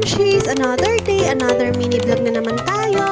Momshies! Another day, another mini vlog na naman tayo!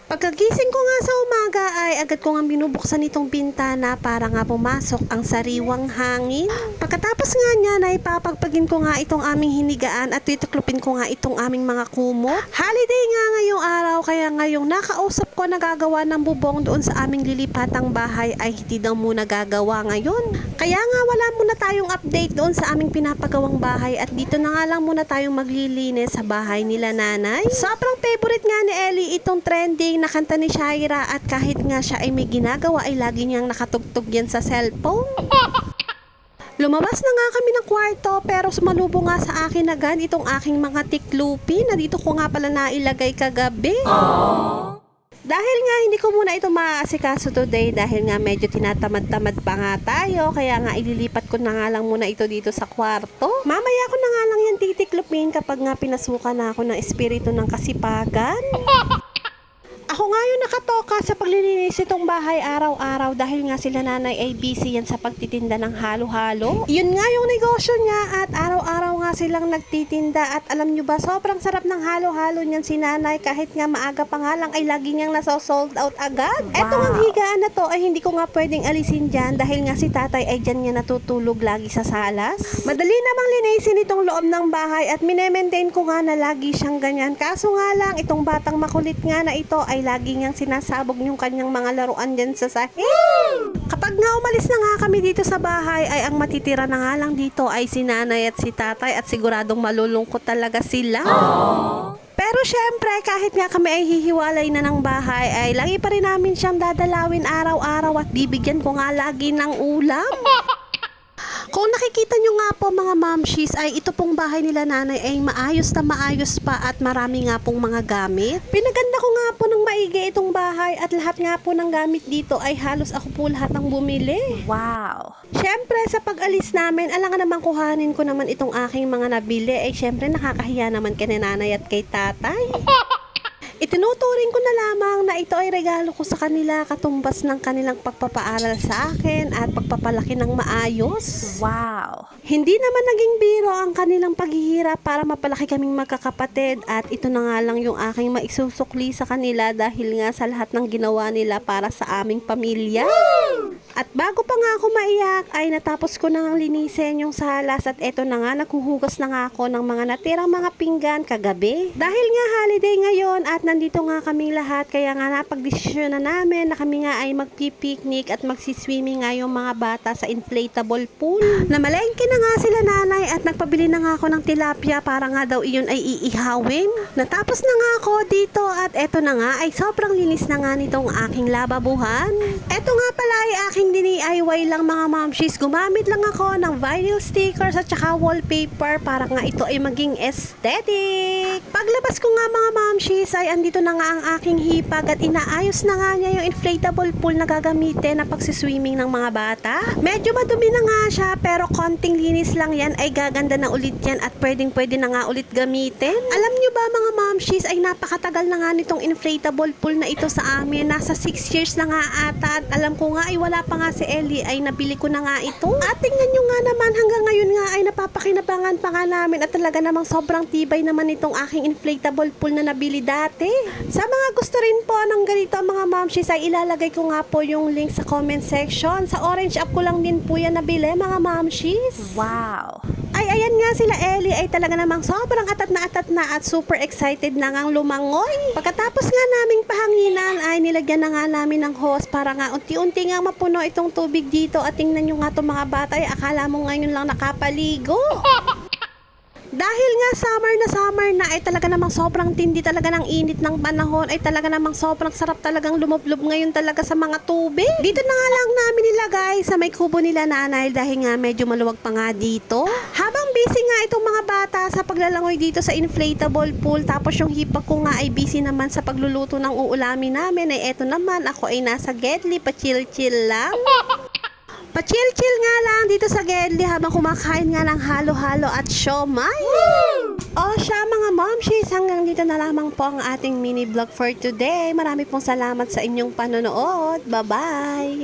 Pagkagising ko nga sa umaga ay agad ko nga binubuksan itong bintana para nga pumasok ang sariwang hangin. Pagkatapos nga niya na ipapagpagin ko nga itong aming hinigaan at tituklupin ko nga itong aming mga kumot. Holiday nga ngayong araw kaya ngayong nakausap ko na gagawa ng bubong doon sa aming lilipatang bahay ay hindi daw muna gagawa ngayon. Kaya nga wala muna tayong update doon sa aming pinapagawang bahay at dito na nga lang muna tayong maglilinis sa bahay nila nanay. Sobrang favorite nga ni Ellie itong trending na kanta ni Shaira at kahit nga siya ay may ginagawa ay lagi niyang nakatugtog yan sa cellphone. Lumabas na nga kami ng kwarto pero sumalubong nga sa akin agad itong aking mga tiklupi na dito ko nga pala nailagay kagabi. Dahil nga hindi ko muna ito maaasikaso today dahil nga medyo tinatamad-tamad pa nga tayo kaya nga ililipat ko na nga lang muna ito dito sa kwarto. Mamaya ko na nga lang yan titiklupin kapag nga pinasukan na ako ng espiritu ng kasipagan. Ako nga yung nakatoka sa paglilinis itong bahay araw-araw dahil nga sila nanay ay busy yan sa pagtitinda ng halo-halo. Yun nga yung negosyo niya at araw-araw nga silang nagtitinda at alam nyo ba sobrang sarap ng halo-halo niyan si nanay kahit nga maaga pa nga lang ay lagi niyang nasa-sold out agad. Wow. Etong ang higaan na to ay hindi ko nga pwedeng alisin dyan dahil nga si tatay ay dyan nga natutulog lagi sa salas. Madali namang linisin itong loob ng bahay at minemaintain ko nga na lagi siyang ganyan. Kaso nga lang itong batang makulit nga na ito ay lagi niyang sinasabog yung kanyang mga laruan dyan sa sahig. Kapag nga umalis na nga kami dito sa bahay ay ang matitira na nga lang dito ay si nanay at si tatay at siguradong malulungkot talaga sila. Pero syempre kahit nga kami ay hihiwalay na ng bahay ay lagi pa rin namin siyang dadalawin araw-araw at bibigyan ko nga lagi ng ulam. Kung nakikita nyo nga po mga momshies ay ito pong bahay nila nanay ay maayos na maayos pa at marami nga pong mga gamit. Pinaganda ko nga po ng maigi itong bahay at lahat nga po ng gamit dito ay halos ako po lahat ng bumili. Wow! Syempre sa pag-alis namin, alangan naman kuhanin ko naman itong aking mga nabili ay syempre nakakahiya naman kay nanay at kay tatay. Itinuturing ko na lamang na ito ay regalo ko sa kanila katumbas ng kanilang pagpapaaral sa akin at pagpapalaki ng maayos. Wow! Hindi naman naging biro ang kanilang paghihirap para mapalaki kaming magkakapatid at ito na nga lang yung aking maisusukli sa kanila dahil nga sa lahat ng ginawa nila para sa aming pamilya. At bago pa nga ako maiyak ay natapos ko na ngang linisin yung salas at eto na nga naghuhugas na nga ako ng mga natirang mga pinggan kagabi. Dahil nga holiday ngayon at nandito nga kami lahat kaya nga napagdesisyon na namin na kami nga ay magpipiknik at magsiswimming nga yung mga bata sa inflatable pool. Namalengke na nga sila nanay at nagpabili na nga ako ng tilapia para nga daw iyon ay iihawin. Natapos na nga ako dito at eto na nga ay sobrang linis na nga nitong aking lababuhan. Eto nga pala ay aking DIY lang mga momshies. Gumamit lang ako ng vinyl stickers at saka wallpaper para nga ito ay maging aesthetic. Paglabas ko nga mga momshies ay andito na nga ang aking hipag at inaayos na nga niya yung inflatable pool na gagamitin na pagsiswimming ng mga bata. Medyo madumi na nga siya pero konting linis lang yan ay gaganda na ulit yan at pwedeng na nga ulit gamitin. Alam nyo ba mga momshies ay napakatagal na nga nitong inflatable pool na ito sa amin. Nasa 6 years na nga ata at alam ko nga ay wala pa nga si Ellie ay nabili ko na nga ito. At tingnan nyo nga naman hanggang ngayon nga ay napapakinabangan pa nga namin at talaga namang sobrang tibay naman itong aking inflatable pool na nabili dati. Sa mga gusto rin po ng ganito mga momshies ay ilalagay ko nga po yung link sa comment section. Sa Orange app ko lang din po yan nabili mga momshies. Wow! Ay ayan nga sila Ellie ay talaga namang sobrang atat na at super excited na ngang lumangoy. Pagkatapos nga naming pahanginan ay nilagyan na nga namin ng hose para nga unti-unti nga mapuno itong tubig dito at tingnan nyo nga itong mga bata ay akala mo ngayon lang nakapaligo. Dahil nga summer na ay talaga namang sobrang tindi talaga ng init ng panahon ay talaga namang sobrang sarap talagang lumublob ngayon talaga sa mga tubig. Dito na nga lang namin nilagay sa may kubo nila nanay dahil nga medyo maluwag pa nga dito. Habang busy nga itong mga bata sa paglalangoy dito sa inflatable pool tapos yung hipag ko nga ay busy naman sa pagluluto ng uulamin namin ay eto naman ako ay nasa Gedli pa chill lang. Pa-chill-chill nga lang dito sa Gedli habang kumakain nga ng halo-halo at siomay. O siya mga momshies, hanggang dito na lamang po ang ating mini vlog for today. Marami pong salamat sa inyong panonood. Bye-bye!